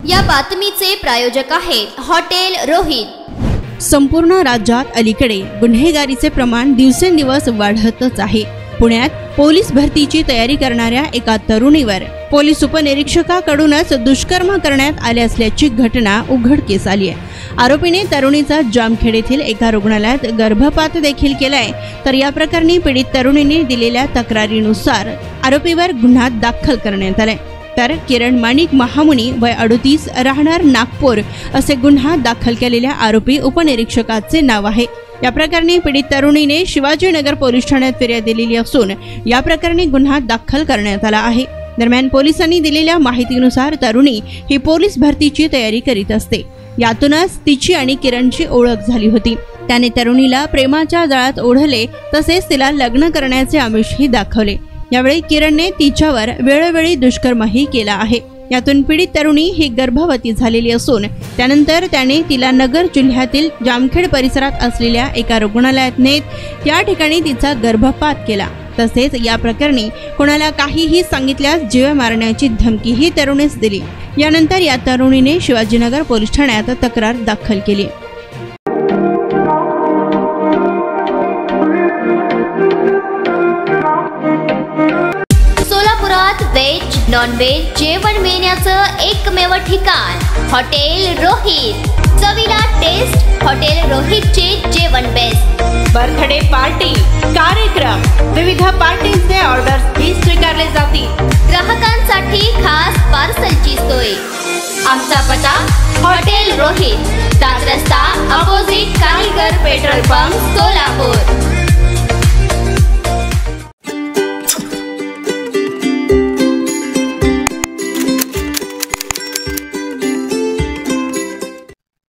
या बातमीचे प्रायोजक आहेत हॉटेल रोहित। संपूर्ण राज्यात अलीकडे गुन्हेगारीचे प्रमाण दिवसेंदिवस वाढतच आहे। पुण्यात पोलीस भरतीची तयारी करणाऱ्या एका तरुणीवर पोलीस उपनिरीक्षकाकडूनच दुष्कर्म करण्यात आले असल्याची घटना उघडकीस आली आहे। आरोपीने तरुणीचा जामखेड येथील एका रुग्णालयात गर्भपात देखील केलाय। तर या प्रकरणी पीडित तरुणीने दिलेल्या तक्रारीनुसार आरोपीवर गुन्हा दाखल करण्यात आलाय। तर किरण माणिक महामुनी वय 38 राहणार नागपूर असे गुन्हा दाखल केलेल्या आरोपी उपनिरीक्षकाचे नाव आहे। या प्रकरणी पीडित तरुणीने शिवाजीनगर पोलीस ठाण्यात फिर्याद दिलेली असून या प्रकरणी गुन्हा दाखल करण्यात आला आहे। दरम्यान पोलिसांनी दिलेल्या माहितीनुसार तरुणी ही पोलीस भरतीची तयारी करीत असते। यातूनच तिची आणि किरणची ओळख झाली होती। त्याने तरुणीला प्रेमाच्या जाळ्यात ओढले, तसेच तिला लग्न करण्याचे आमिषही दाखवले। यावेळी किरणने तिच्यावर वेळोवेळी दुष्कर्मही केला आहे। यातून पीडित तरुणी ही गर्भवती झालेली असून त्यानंतर त्याने तिला नगर जिल्ह्यातील जामखेड परिसरात असलेल्या एका रुग्णालयात नेत त्या ठिकाणी तिचा गर्भपात केला। तसेच या प्रकरणी कोणाला काहीही सांगितल्यास जीव मारण्याची धमकीही तरुणीस दिली। यानंतर या तरुणीने शिवाजीनगर पोलीस ठाण्यात तक्रार दाखल केली। सोलापुरात व्हेज नॉन व्हेज जेवण मिळण्याचं एकमेव ठिकाण हॉटेल रोहित। चवीला टेस्ट हॉटेल रोहितचे जेवण बेस्ट। बर्थडे पार्टी, कार्यक्रम, विविध पार्टीचे ऑर्डर्स ही स्वीकारले जातील। ग्राहकांसाठी खास पार्सलची सोय। आमचा पत्ता हॉटेल रोहित, 7 रस्ता opposite Kaligar petrol pump, Solapur.